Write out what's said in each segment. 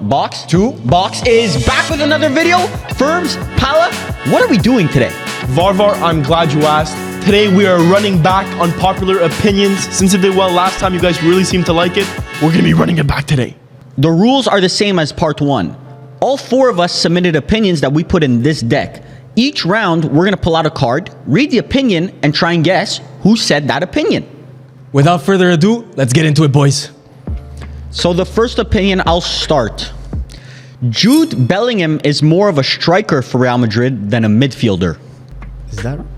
Box? 2. Box is back with another video. Firms, Pala, what are we doing today? Varvar, I'm glad you asked. Today we are running back unpopular opinions. Since it did well last time, you guys really seem to like it. We're gonna be running it back today. The rules are the same as part 1. All 4 of us submitted opinions that we put in this deck. Each round, we're gonna pull out a card, read the opinion, and try and guess who said that opinion. Without further ado, let's get into it, boys. So the first opinion, I'll start. Jude Bellingham is more of a striker for Real Madrid than a midfielder.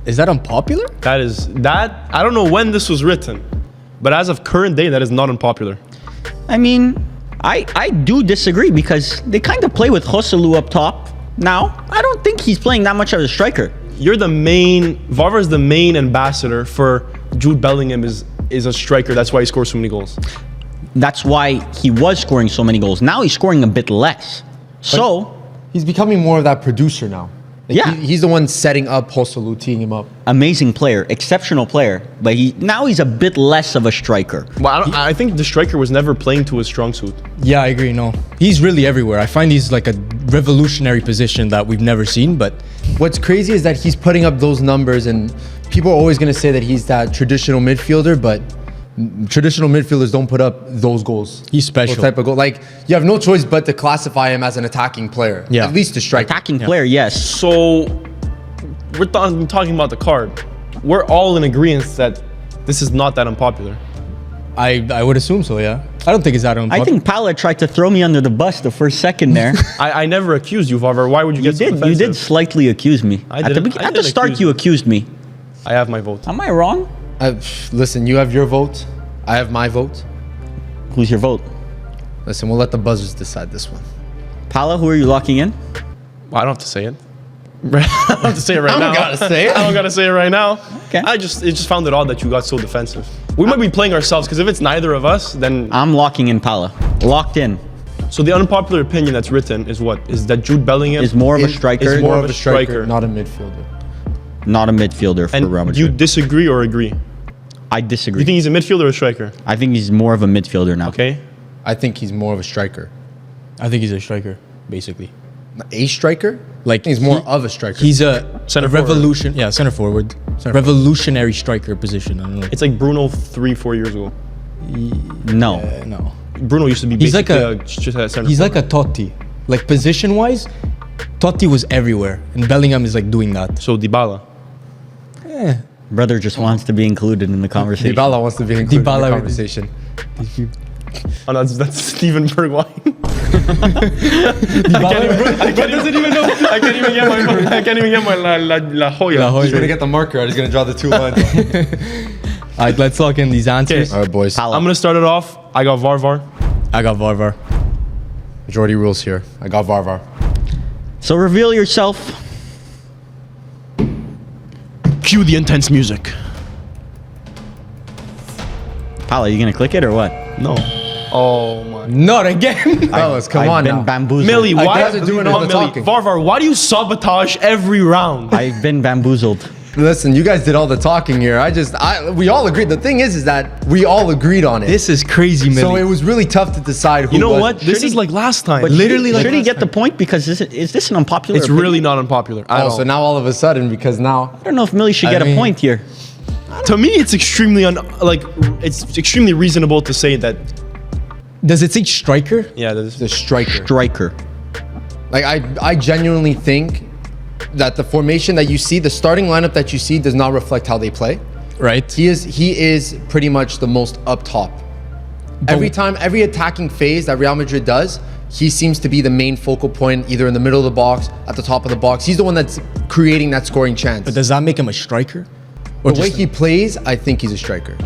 Is that unpopular? I don't know when this was written, but as of current day, that is not unpopular. I mean, I do disagree because they kind of play with Joselu up top. Now, I don't think he's playing that much of a striker. Varvar is the main ambassador for Jude Bellingham is a striker. That's why he scores so many goals. That's why he was scoring so many goals. Now he's scoring a bit less. So, he's becoming more of that producer now. Like yeah. He's the one setting up Joselu, teeing him up. Amazing player, exceptional player, but now he's a bit less of a striker. Well, I think the striker was never playing to his strong suit. Yeah, I agree. No, he's really everywhere. I find he's like a revolutionary position that we've never seen. But what's crazy is that he's putting up those numbers, and people are always going to say that he's that traditional midfielder, but traditional midfielders don't put up those goals. He's special. Those type of goal. Like, you have no choice but to classify him as an attacking player. Yeah. At least a striker. Attacking player, yes. So, we're talking about the card. We're all in agreement that this is not that unpopular. I would assume so, yeah. I don't think it's that unpopular. I think Pala tried to throw me under the bus the first second there. I never accused you, Varvar. Why would you get so defensive? You did slightly accuse me. At the start, you accused me. I have my vote. Am I wrong? Listen, you have your vote. I have my vote. Who's your vote? Listen, we'll let the buzzers decide this one. Pala, who are you locking in? Well, I don't have to say it. I don't have to say it right now. I don't gotta say it. I don't gotta say it right now. Okay. It just found it odd that you got so defensive. We might be playing ourselves, because if it's neither of us, then... I'm locking in Pala. Locked in. So the unpopular opinion that's written is what? Is that Jude Bellingham Is more of a striker. is more of a striker. Not a midfielder. Not a midfielder for And Real do you Madrid. disagree or agree? I disagree. You think he's a midfielder or a striker? I think he's more of a midfielder now. Okay. I think he's more of a striker. I think he's a striker, basically. A striker? Like, He's more of a striker. He's a Center forward. revolution. Yeah, center forward. Revolutionary striker position. I don't know. It's like Bruno 3-4 years ago. No. No. Bruno used to be He's like basically just a center He's forward. like a Totti. Like, position-wise, Totti was everywhere. And Bellingham is like doing that. So Dybala. Brother just wants to be included in the conversation. Dybala wants to be included in Dybala- the conversation. Oh, no, that's Steven Bergwijn. I can't even get my La Jolla. He's gonna get the marker out. He's gonna draw the 2 lines. All right, let's lock in these answers. All right, boys. Pala. I'm gonna start it off. I got Varvar. I got Varvar. Majority rules here. I got Varvar. So reveal yourself. Cue the intense music. Pala, you gonna click it or what? No. Oh my. Not again. Fellas, come on I've been now. bamboozled. Millie, why guys are doing all the talking. Varvar, why do you sabotage every round? I've been bamboozled. Listen, you guys did all the talking here. We all agreed. The thing is that we all agreed on it. This is crazy, man. So it was really tough to decide who You know was. what? This is like last time. But Literally, should like he last get the point? Because is this an unpopular It's opinion? really not unpopular. I Oh, so now all of a sudden, because now I don't know if Millie should I get a mean- point here. To me, it's extremely it's extremely reasonable to say that. Does it say striker? Yeah, that is. the striker. Striker. Like I genuinely think that the formation that you see, the starting lineup that you see, does not reflect how they play. Right. He is pretty much the most up top. Every attacking phase that Real Madrid does, he seems to be the main focal point, either in the middle of the box, at the top of the box. He's the one that's creating that scoring chance. But does that make him a striker? Or The way just- he plays, I think he's a striker.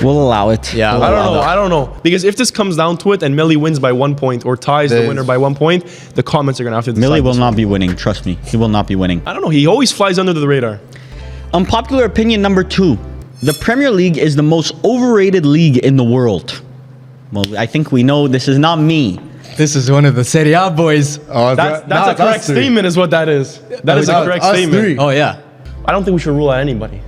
We'll allow it. Yeah, We'll I allow don't know. that. I don't know. Because if this comes down to it and Millie wins by 1 point or ties the There's- winner by 1 point, the comments are going to have to decide. Millie will this not one. be winning. Trust me. He will not be winning. I don't know. He always flies under the radar. Unpopular opinion number 2. The Premier League is the most overrated league in the world. Well, I think we know this is not me. This is one of the Serie A boys. Oh, That's a correct statement is what that is. That is a us- correct us statement. three. Oh, yeah. I don't think we should rule out anybody.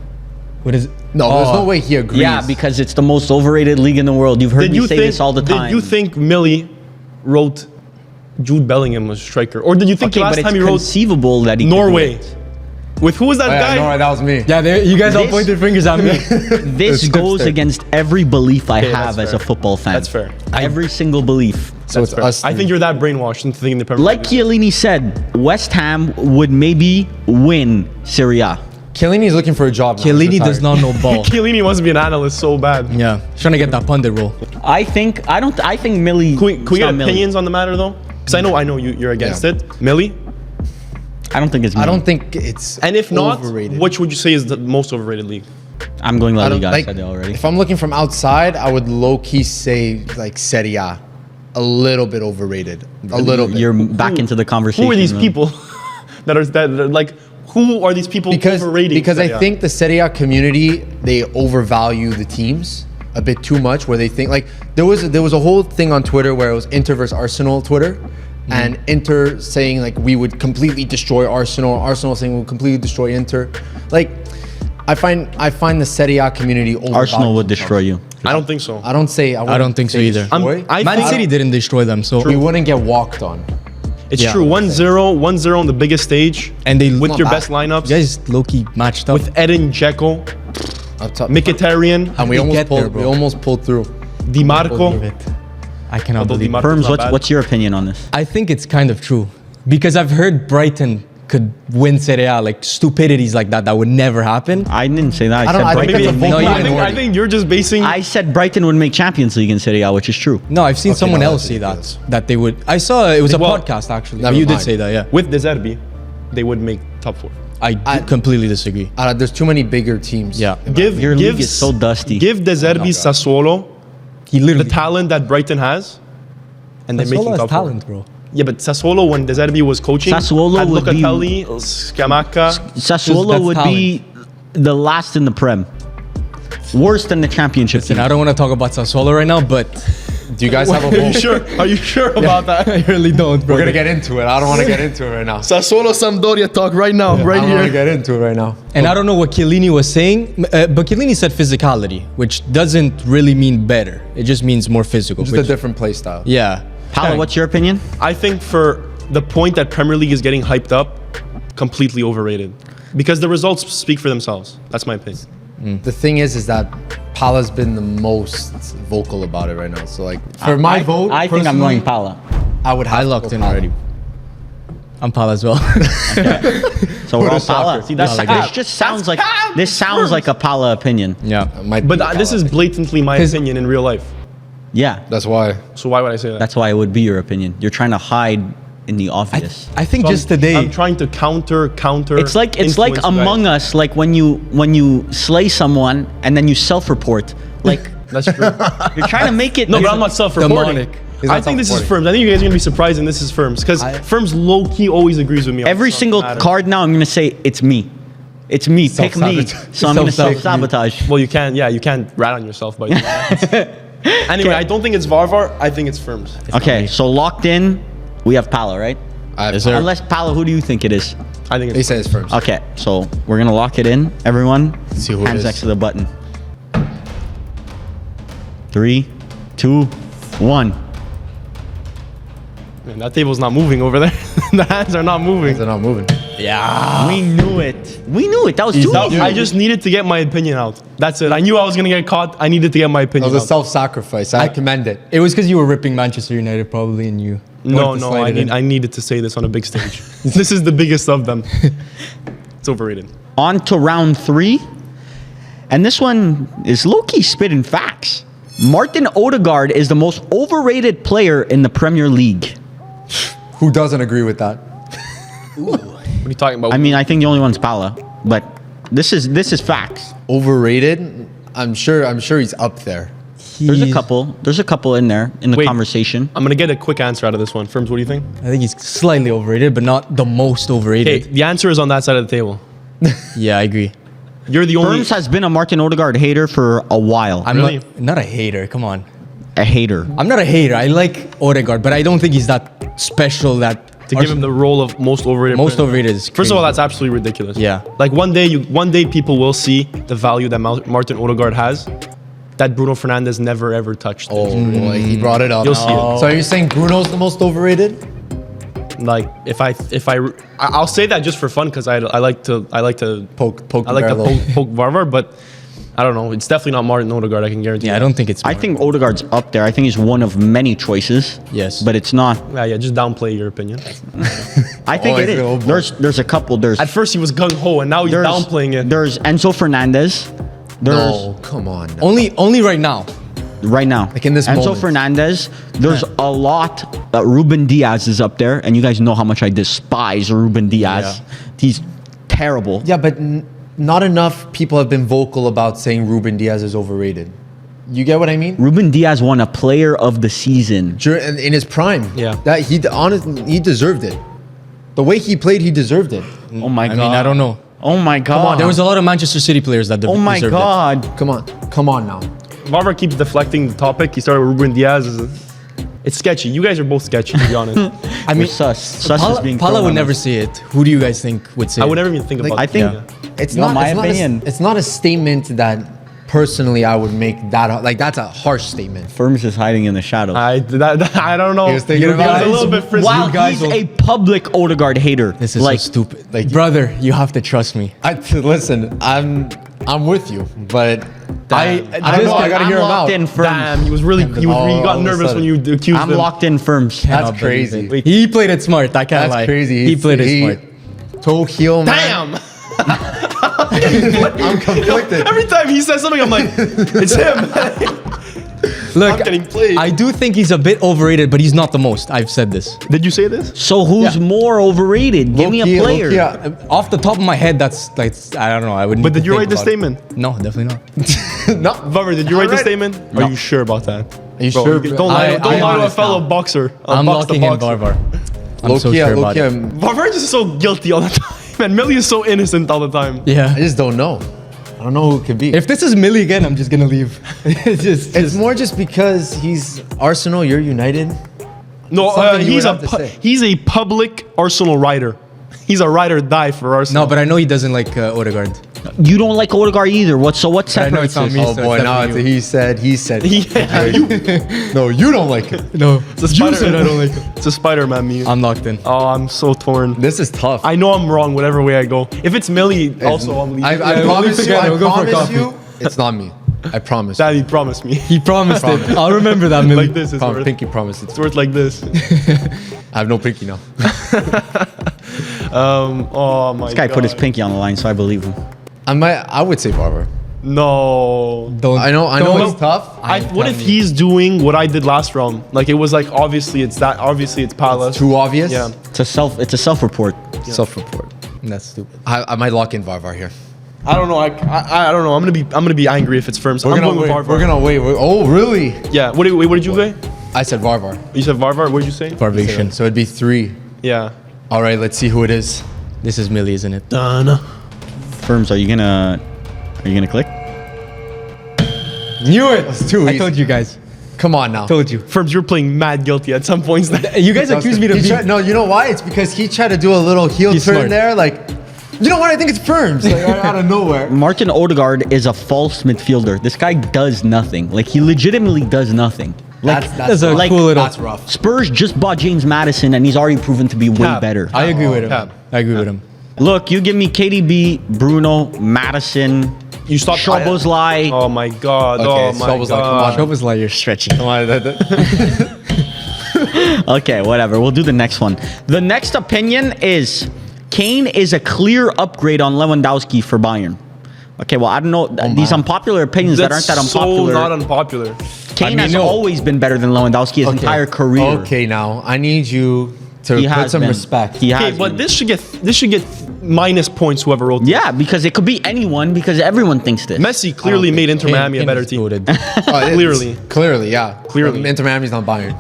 What is it? No, there's no way he agrees. Yeah, because it's the most overrated league in the world. You've heard me say this all the time. Did you think Millie wrote Jude Bellingham was striker. Or did you think Okay, last but it's time he wrote conceivable that he could do Norway? it. With who was that Oh, guy? yeah, no, that was me. Yeah, you guys all This- pointed fingers at me. This goes hipster. against every belief I Okay, have that's as a fair. football fan. That's fair. Every single belief. So it's Fair. us. I think you're that brainwashed into thinking the Premier Like League. Chiellini said, West Ham would maybe win Serie A. Chiellini's looking for a job. now. He's Chiellini does retired. not know ball. Chiellini wants to be an analyst so bad. Yeah, he's trying to get that pundit role. I think Millie. Can we it's get not Millie. opinions on the matter though? Because I know you're against Yeah. it. Millie? I don't think it's. I Millie. don't think it's. And if not, overrated. which would you say is the most overrated league? I'm going La I don't Liga. I like. said it already. If I'm looking from outside, I would low key say like Serie A, a little bit overrated. A little bit. You're back into the conversation. Who are these man. people that are like? Who are these people overrating? because I Serie A? think the Serie A community, they overvalue the teams a bit too much, where they think like there was a whole thing on Twitter where it was Inter versus Arsenal Twitter, and Inter saying like we would completely destroy Arsenal, Arsenal saying we'll completely destroy Inter. Like I find the Serie A community overvalues Arsenal would themselves. destroy you. I don't think so. I don't think so either. destroy. I Man think- City didn't destroy them, so We wouldn't get walked on. It's Yeah. true. 1-0 on the biggest stage, and they with not your bad. best lineups, you guys low-key matched up. with Edin Dzeko, Up top. Mkhitaryan, And we They almost get there, pulled. bro. We almost pulled through. Di Marco. Believe it. I cannot Although believe Di it. Marco's Firms, not bad. what's your opinion on this? I think it's kind of true because I've heard Brighton could win Serie A, like stupidities like that would never happen. I didn't say that. I, I don't- said I think Brighton. that's a would make- No, you I didn't. think, I think you're just basing. I said Brighton would make Champions League in Serie A, which is true. No, I've seen someone no, else that's say ridiculous. that they would. I saw it was a Well, podcast actually. never But you did mind. say that, yeah. with De Zerbi, they would make top 4. I completely disagree. There's too many bigger teams. Yeah. Your league is so dusty. Give De Zerbi Sassuolo He the literally talent that Brighton has, and they make Sassuolo him has top talent, 4. bro. Yeah, but Sassuolo, when De Zerbi was coaching, Sassuolo had would be- Locatelli, Scamacca. Sassuolo That's would be the last in the Prem. Worse than the Championship Listen, team. I don't want to talk about Sassuolo right now, but Do you guys have a Are you vote? sure? Are you sure about that? I really don't, bro. We're gonna get into it. I don't want to get into it right now. Sassuolo Sampdoria talk right now, I right don't want to here. get into it right now. And I don't know what Chiellini was saying, but Chiellini said physicality, which doesn't really mean better. It just means more physical. Just a which- different play style. yeah. Paolo, what's your opinion? I think for the point that Premier League is getting hyped up, completely overrated. Because the results speak for themselves. That's my opinion. The thing is that Pala's been the most vocal about it right now. So like for my vote, I think I'm personally, going Pala. I would have I to locked go in Pala. already. I'm Pal as well. So we're all soccer. Pala. See, that's, Yeah, like this that. just sounds like this sounds like a Pala opinion. yeah. Might But be this Pala. is blatantly my 'Cause- opinion in real life. Yeah, That's why. So why would I say that? that's why it would be your opinion. You're trying to hide in the obvious. I think So just I'm today. trying to counter. It's like influence you guys. Among Us, like when you slay someone and then you self-report. Like That's true. you're trying to make it. No, but I'm not self-reporting. Demonic. He's I not think this is self-reporting. Firms. I think you guys are gonna be surprised, and this is Firms because Firms low-key always agrees with me. on Every this single matter. card now, I'm gonna say it's me. It's me. Pick me. Self-sabotage. So I'm gonna Self-sabotage. self-sabotage. Well, you can't. Yeah, you can't rat on yourself by doing that. Anyway, I don't think it's Varvar. I think it's Firms. Okay, so locked in, we have Pala, right? Is there? Unless Pala, who do you think it is? I think He it's. says first. Okay, so we're gonna lock it in. Everyone, see who it hands is. next to the button. 3, 2, 1. Man, that table's not moving over there. The hands are not moving. They're not moving. We knew it. We knew it. That was too easy. I just needed to get my opinion out. That's it. I knew I was gonna get caught. I needed to get my That opinion was a out. self-sacrifice. I commend it. It was because you were ripping Manchester United probably, and you. No, wanted to no, slide it in. I needed to say this on a big stage. This is the biggest of them. It's overrated. On to round 3. And this one is low-key spitting facts. Martin Odegaard is the most overrated player in the Premier League. Who doesn't agree with that? What are you talking about? I mean, I think the only one's Pala, but this is facts. Overrated? I'm sure he's up there. There's a He's- couple. There's a couple in there in the Wait. conversation. I'm gonna get a quick answer out of this one. Firms, what do you think? I think he's slightly overrated, but not the most Hey, overrated. the answer is on that side of the table. Yeah, I agree. You're the only. Firms has been a Martin Odegaard hater for a while. I'm Really? not a hater. Come on. A hater. I'm not a hater. I like Odegaard, but I don't think he's that special. That to give him the role of most overrated. most player. overrated is First of all, crazy. that's absolutely ridiculous. Yeah. Like one day people will see the value that Martin Odegaard has, that Bruno Fernandes never ever touched. Oh, boy, he brought it up. You'll see it. So are you saying Bruno's the most overrated? Like I'll say that just for fun because I like to Poke I like to Barlow. poke Varvar, but I don't know. It's definitely not Martin Odegaard. I can guarantee. Yeah, I that. don't think it's. I think Odegaard's up there. I think he's one of many choices. Yes. But it's not. Yeah, just downplay your opinion. I think Oh, it it's a is. little There's a couple. There's At first he was gung ho, and now he's there's downplaying it. There's Enzo Fernandez. There's No, come on. only right now. right now. Like in this Enzo moment. Fernandez. There's a lot. Ruben Diaz is up there, and you guys know how much I despise Ruben Diaz. Yeah. He's terrible. Yeah, but not enough people have been vocal about saying Ruben Diaz is overrated. You get what I mean? Ruben Diaz won a Player of the Season. In his prime. Yeah. That he deserved it. The way he played, he deserved it. Oh my god. I mean, I don't know. Oh my god. There was a lot of Manchester City players that Oh my deserved god. Come on now. Varvar keeps deflecting the topic. He started with Ruben Diaz. It's sketchy. You guys are both sketchy, to be honest. it. I We're mean, sus. Sus is being Pala thrown would on never us. say it. Who do you guys think would say I it? would never even think about. I think It's You know not my it's not opinion? it's not a statement that personally I would make that like that's a harsh statement. Firms is hiding in the shadows. I don't know. He was thinking He about was it. a little bit frisky. Wow, you guys he's will- a public Odegaard hater. This is like, so stupid. like- Brother, you have to trust me. Listen, I'm with you, but I don't this know. I guy- gotta I'm hear him locked out. in firms. Damn, he was really. He all got of a nervous sudden. when you accused I'm him. locked in firms. Cannot That's believe crazy. it. He played it smart. I can't That's lie. crazy. He played it smart. Toe heel man. Damn. I'm conflicted. Every time he says something, I'm like, it's him. Look, I'm getting played. I do think he's a bit overrated, but he's not the most. I've said this. Did you say this? So who's Yeah. more overrated? Give me a Low-key, player. low-key, Off the top of my head, that's like I don't know. I wouldn't. But did even you think write the about it. statement? No, definitely not. no, Varvar, did you write the read it. statement? No. Are you sure about that? Are you Bro, sure? Don't lie, I- don't I lie to a honest fellow now. boxer. I'm Box the locking in boxer. Varvar. I'm so Low-key, sure about low-key, it. Varvar is just so guilty all the time. And Millie is so innocent all the time. I Yeah. just don't know. I don't know who it could be. If this is Millie again, I'm just gonna leave. It's more just because he's Arsenal, you're United. No, Something you would have to say. he's a public Arsenal rider. He's a ride or die for Arsenal. No, but I know he doesn't like Odegaard. You don't like Odegaard either. What I know separates it's not us? me. Oh so boy, it's now it's definitely a he said. Yeah, No, you don't like it. No, it's a Spider- said I don't like it. It's a Spider-Man meme. I'm locked in. Oh, I'm so torn. This is tough. I know I'm wrong whatever way I go. If it's Millie, also I'm leaving. I we'll promise leave you. together. I We'll go for promise coffee. you. It's not me. I promise. Daddy promised me. He promised it. I'll remember that, Millie. Like this is worth. Pinky promised. It's worth like this. I have no pinky now. Oh my This guy god. put his pinky on the line, so I believe him. I would say Barber. No. Don't. I know don't- it's tough. What if he's doing what I did last round? Like it was like obviously it's Palace. Too obvious. Yeah. It's a self-report. Self-report. That's stupid. I might lock in Varvar here. I don't know. I don't know. I'm gonna be angry if it's firms. I'm going with Varvar. We're gonna wait. Oh, really? Yeah. What did you say? I said Varvar. You said Varvar. What did you say? Varvation. So it'd be 3. Yeah. All right, let's see who it is. This is Millie, isn't it? Done. Firms, are you gonna click? Knew it. It's too I easy. told you guys. Come on now. Told you. Firms, you're playing mad guilty at some points. You guys accused me to be. No, you know why? It's because he tried to do a little heel He's turn smart. there. Like, you know what? I think it's Firms. Like, out of nowhere. Martin Odegaard is a false midfielder. This guy does nothing. Like he legitimately does nothing. Like That's a like, cool little. That's rough. Spurs just bought James Madison, and he's already proven to be way Cap. better. I agree with him. Cap. I agree with him. Look, you give me KDB, Bruno, Madison, You stopped. Szoboszlai. Oh my god. Okay, Oh my Szoboszlai, come god. on. Show was like you're stretching. Come on. Okay, whatever. We'll do the next one. The next opinion is Kane is a clear upgrade on Lewandowski for Bayern. Okay, well, I don't know. These unpopular opinions that aren't that That's so unpopular. not unpopular. Kane I mean, has no. always been better than Lewandowski his entire career. Okay, now I need you to He put has some been. respect. He Okay, has but been. this should get minus points. Whoever wrote this. Yeah, because it could be anyone because everyone thinks this. Messi clearly made Inter Miami a Kane better is team. goated. Clearly, yeah. Clearly. Inter Miami's not Bayern.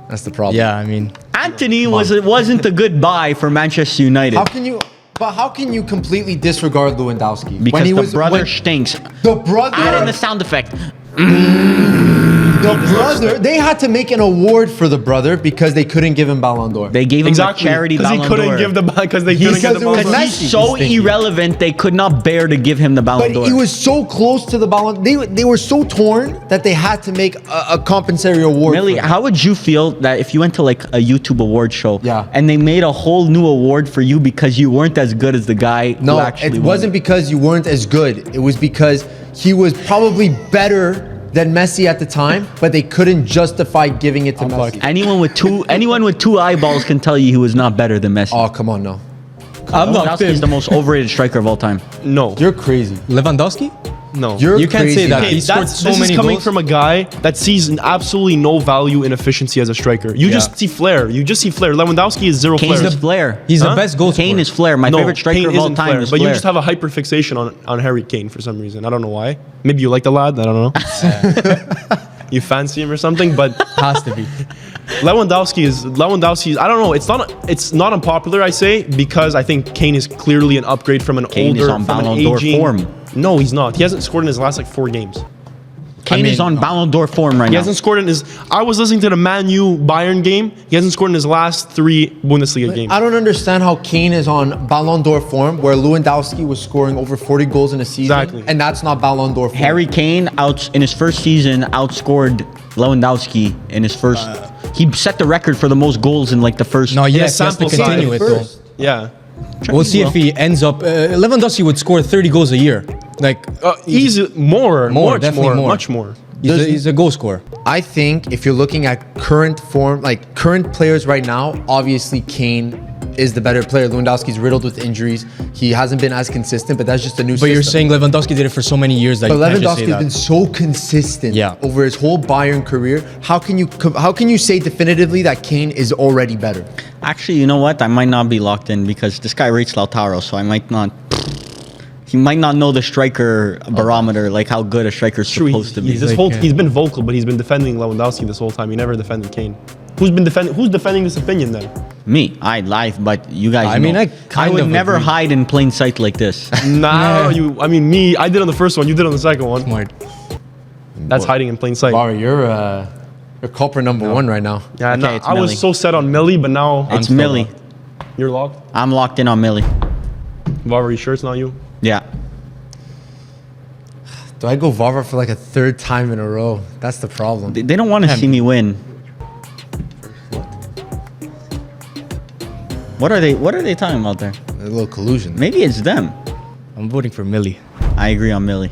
That's the problem. Yeah, I mean, Anthony wasn't a good buy for Manchester United How can you completely disregard Lewandowski because the brother stinks. the brother? Add in the sound effect. The brother, they had to make an award for the brother because they couldn't give him Ballon d'Or. They gave him Exactly. a charity Because he Ballon couldn't d'Or. give the because they couldn't says get the it was Ballon d'Or. Messi. He's so irrelevant, they could not bear to give him the Ballon But d'Or. he was so close to the Ballon. They were so torn that they had to make a compensatory award. Millie, for him. how would you feel that if you went to like a YouTube award show Yeah. and they made a whole new award for you because you weren't as good as the guy who No, actually it won? wasn't because you weren't as good. It was because he was probably better than Messi at the time, but they couldn't justify giving it to Messi. Anyone with two eyeballs can tell you he was not better than Messi. Oh, come on, no. I'm not Lewandowski is the most overrated striker of all time. No, You're crazy. Lewandowski? no. You can't say that. Okay, He scored so this many is coming goals. from a guy that sees absolutely no value in efficiency as a striker. You just see flair. You just see flair. Lewandowski is zero Kane flair. is flair. He's Huh? the best goal Kane scorer. is flair. My favorite striker Kane of all isn't time flair, is but flair. you just have a hyper fixation on Harry Kane for some reason. I don't know why. Maybe you like the lad. I don't know. You fancy him or something, but Has to be. Lewandowski is. I don't know. It's not unpopular. I say because I think Kane is clearly an upgrade from an Kane is older, on from an Ballon d'Or aging. form. No, he's not. He hasn't scored in his last like 4 games. Kane is on Ballon d'Or form right He now. hasn't scored in his. I was listening to the Man U Bayern game. He hasn't scored in his last 3 Bundesliga games. I don't understand how Kane is on Ballon d'Or form where Lewandowski was scoring over 40 goals in a season. Exactly. And that's not Ballon d'Or form. Harry Kane in his first season outscored Lewandowski in his first. He set the record for the most goals in like the first. No, yes, he has to sample size continue it though. first. Yeah. We'll see if he ends up. Lewandowski would score 30 goals a year. Like, Easy, more, much definitely more. much more. he's a goal scorer. I think if you're looking at current form, like current players right now, obviously Kane is the better player. Lewandowski's riddled with injuries. He hasn't been as consistent, but that's just a new But system. you're saying Lewandowski did it for so many years that But you can't just Lewandowski say has been that. so consistent Yeah. over his whole Bayern career. How can you say definitively that Kane is already better? Actually, you know what? I might not be locked in because this guy rates Lautaro, so I might not. He might not know the striker barometer, like how good a striker's True, supposed to be. he's been vocal, but he's been defending Lewandowski this whole time. He never defended Kane. Who's defending this opinion then? Me, I live, but you guys. I mean, know. I kind would of never agree. hide in plain sight like this. Nah, me. I did on the first one. You did on the second one. Smart. That's hiding in plain sight. Barry, you're culprit number one right now. Yeah, Okay, nah, it's I Millie. was so set on Millie, but now It's still Millie. locked. you're locked. I'm locked in on Millie. Vavra, you sure it's not you? Yeah. Do I go Vavra for like a 3rd time in a row? That's the problem. They don't want to see me win. What are they talking about there? A little collusion. Maybe it's them. I'm voting for Millie. I agree on Millie.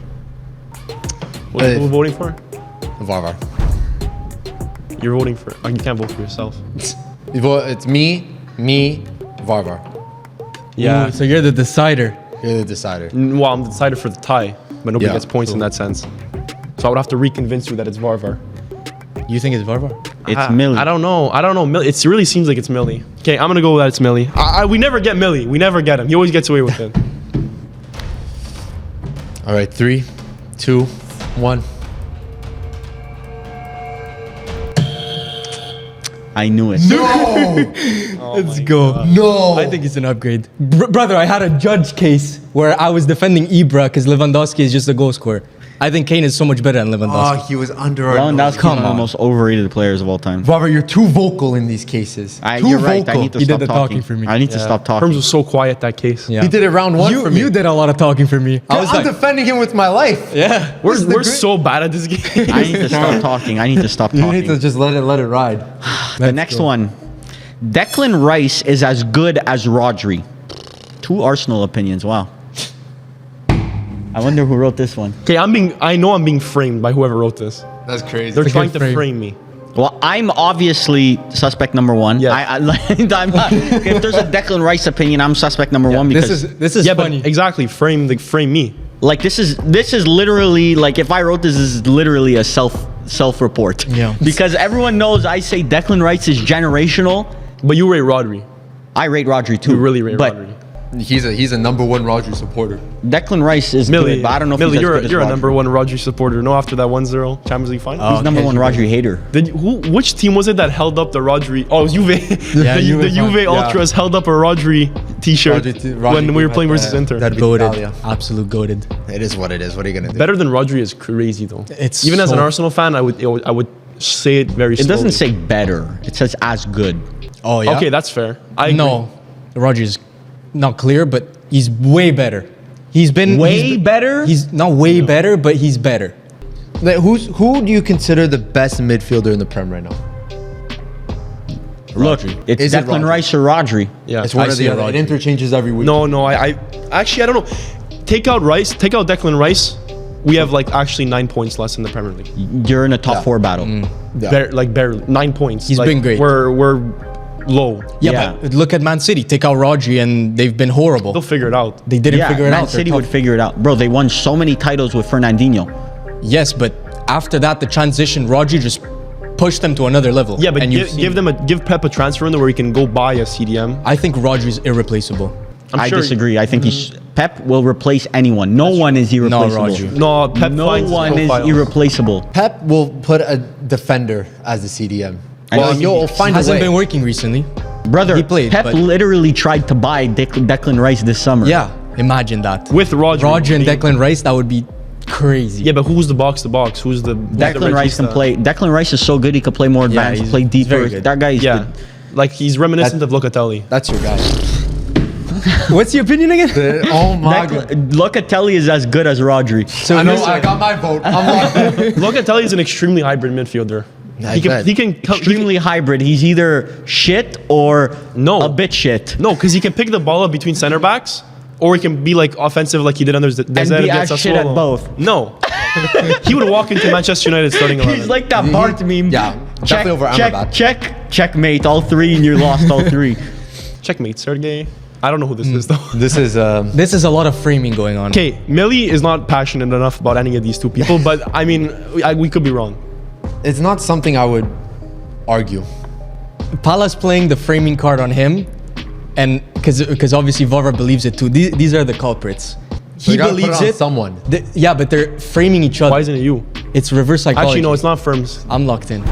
What are you voting for? Vavra. You're voting for. Oh, you can't vote for yourself. It's me, Vavra. Ooh, so you're the decider. You're the decider. Well, I'm decided for the tie, but nobody Yeah, gets points in that sense. So I would have to reconvince you that it's Varvar. You think it's Varvar? It's Millie. I don't know. Millie. It really seems like it's Millie. Okay, I'm gonna go with that it's Millie. We never get Millie. We never get him. He always gets away with it. All right, 3, 2, 1. I knew it. Let's go. No. I think it's an upgrade. Brother, I had a judge case where I was defending Ibra because Lewandowski is just a goal scorer. I think Kane is so much better than Lewandowski. Oh, he was under our Lewandowski nose. is one of the most overrated players of all time. Vavra, you're too vocal in these cases. Too You're right. I vocal. need to He stop did the talking. talking for me. I need to stop talking. Herms was so quiet that case. Yeah. He did it round 1 for me. You did a lot of talking for me. I was I'm like, defending him with my life. yeah. We're so bad at this game. I need to stop talking. I need to stop You need to talking. just let it ride. The next one. Declan Rice is as good as Rodri. 2 Arsenal opinions. Wow. I wonder who wrote this one. Okay, I know I'm being framed by whoever wrote this. That's crazy. They're a trying good to frame. frame me. Well, I'm obviously suspect number 1. Yeah. I'm not, if there's a Declan Rice opinion, I'm suspect number 1 because This is Yeah, funny. but exactly. Frame me. like this is literally like if I wrote this is literally a self report. Yeah. Because everyone knows I say Declan Rice is generational. But you rate Rodri. I rate Rodri too. You really rate but Rodri. He's a number one Rodri supporter. Declan Rice is Millie, good, but I don't know if Millie, he's as good as you're a Rodri. number one Rodri supporter. No, after that 1-0 Champions League final. He's number one Rodri hater. Which team was it that held up the Rodri? Oh, it was Juve. Yeah, the Juve Juve fan, yeah. Ultras held up a Rodri T-shirt when we were playing versus Inter. That'd be Goated. Italia. Absolute goated. It is what it is. What are you gonna do? Better than Rodri is crazy though. It's Even as an so- Arsenal fan, I would say it very. It doesn't say better. It says as good. Oh, yeah? Okay, that's fair. I agree. No, Rodri's not clear, but he's way better. He's been Better? He's not way better, but he's better. Like, who do you consider the best midfielder in the Prem right now? Look, it's Is it Declan Rodri? Rice or Rodri. Yeah, It's one I or see the a other. It Rodri. interchanges every week. No, I actually I don't know. Take out Rice, take out Declan Rice. We have like actually 9 points less in the Premier League. You're in a top four battle. Yeah. Barely 9 points. He's Like, been great. We're low. Yeah, but look at Man City. Take out Rodri, and they've been horrible. They'll figure it out. They didn't Yeah, figure it Man out. They're City tough. would figure it out. Bro, they won so many titles with Fernandinho. Yes, but after that, the transition, Rodri just pushed them to another level. Yeah, but and you've give seen- give Pep a transfer window where he can go buy a CDM. I think Rodri's irreplaceable. I sure- disagree. I think Pep will replace anyone. No one is irreplaceable. Rodri. No, Pep No finds one is profiles. irreplaceable. Pep will put a defender as the CDM. I know Well, he- you'll find a Hasn't way. been working recently. Brother, He played, Pep but- literally tried to buy Declan Rice this summer. Yeah, imagine that. With Rodri. Rodri and Declan Rice, that would be crazy. Yeah, but who's the box to box? Who's the Declan Rice can Regista? play. Declan Rice is so good. He could play more advanced, he's- play he's deeper. very good. That guy is Yeah, good. like he's reminiscent of Locatelli. That's your guy. What's your opinion again? Oh my god. Locatelli is as good as Rodri. So I know. listen. I got my vote. I'm locked in. Locatelli is an extremely hybrid midfielder. I bet. He can Extremely hybrid. He's either shit or No. a bit shit. No, because he can pick the ball up between center backs, or he can be like offensive like he did under Desert be against as shit at Sassuolo. both. No, he would walk into Manchester United starting 11. He's like that Bart meme. Yeah, check, definitely over check, Amrabat. checkmate. All three, and you lost all three. Checkmate, Sergey. I don't know who this is though. This is This is a lot of framing going on. Okay, Millie is not passionate enough about any of these two people, but I mean, we could be wrong. it's not something I would argue. Pala's playing the framing card on him, and because obviously Varvar believes it too. These are the culprits. So you gotta put it on someone. Yeah, but they're framing each other. Why isn't it you? It's reverse psychology. Actually, no, it's not Firms. I'm locked in.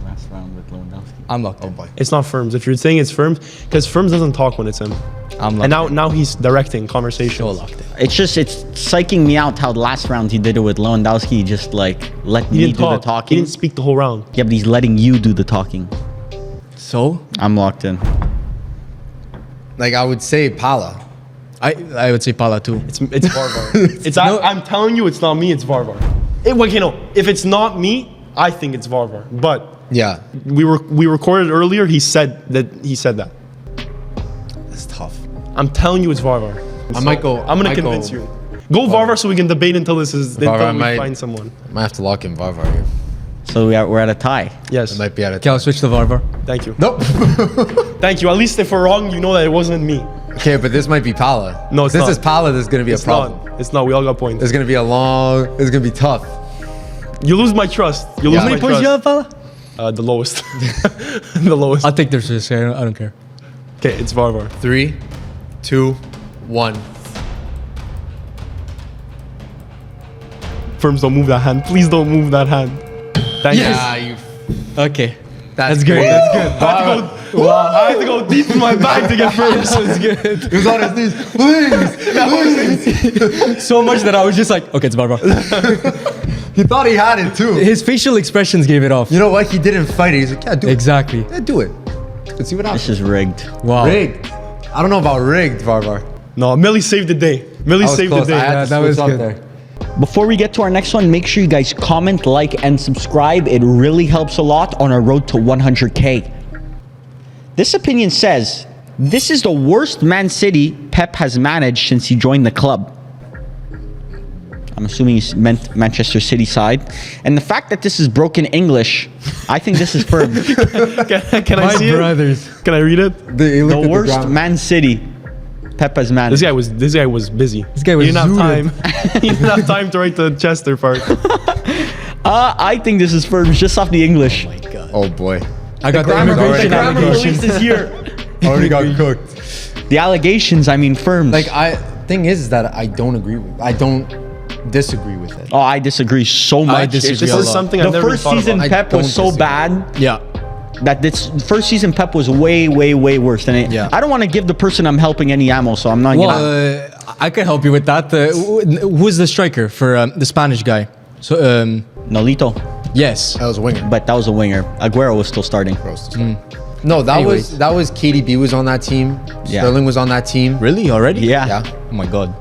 Last round with Lewandowski. I'm locked in. It's not Firms. If you're saying it's Firms, because Firms doesn't talk when it's him, I'm locked and now he's directing conversations. So locked in. It's psyching me out how last round he did it with Lewandowski. He just like let He me didn't do the talk. He talking. didn't speak the whole round. Yeah, but he's letting you do the talking. So I'm locked in. Like I would say Pala. I would say Pala too. It's Varvar. I'm telling you, it's not me. It's Varvar. If it's not me, I think it's Varvar. But Yeah, we recorded earlier. He said that. it's tough. I'm telling you, it's Varvar. I might go- I'm gonna might go convince you. Go Varvar so we can debate until Varvar we might- find someone. I might have to lock in Varvar here. So we're at a tie. Yes. It might be out of Okay, I'll switch to Varvar. Thank you. Nope. Thank you. At least if we're wrong, you know that it wasn't me. Okay, but this might be Pala. No, it's this not. is Pala. This is gonna be It's a problem. not. It's not. We all got points. It's gonna be a long. It's gonna be tough. You lose my trust. You lose Yeah. How my many Points you trust. have, Pala? The lowest. The lowest. I'll take this risk. I don't care. Okay, it's Varvar. 3, 2, 1. Firms, don't move that hand. Please don't move that hand. Thank Yeah, you. Okay. That's great. good. That's good. I had to go deep in my bag to get Firms. That's good. He was on his knees. Please. So much that I was just like, okay, it's Varvar. He thought he had it too. His facial expressions gave it off. You know what? He didn't fight it. He's like, yeah, do it. Exactly. Yeah, do it. Let's see what happens. This is rigged. Wow. Rigged. I don't know about rigged, Varvar. No, Millie saved the day. Millie I was saved close. the I day. had to that switch was up good. there. Before we get to our next one, make sure you guys comment, like, and subscribe. It really helps a lot on our road to 100K. This opinion says, this is the worst Man City Pep has managed since he joined the club. I'm assuming he meant Manchester City side. And the fact that this is broken English, I think this is firm. Can I see brothers. it? Can I read it? The worst Man City Pep has managed. This guy was busy. This guy was He didn't have time. zooted. He didn't have time to write the Chester part. I think this is firm just off the English. Oh boy. I got the Grammar immigration release application. is here. Already got cooked. The allegations, I mean, firms. Like thing is that I don't disagree with it. Oh, I disagree so much. I disagree This a is lot. something I've The never even first thought season about. I Pep don't was so disagree. bad Yeah. that this first season Pep was way, way, way worse than it. Yeah. I don't want to give the person I'm helping any ammo, so I'm not Well, gonna. I can help you with that. Who's the striker for the Spanish guy? So, Nolito, yes. That was a winger. but that was a winger. Aguero was still starting. No, Anyways. that was KDB was on that team. Yeah. Sterling was on that team. Really? Already? Yeah. Yeah, Oh my God.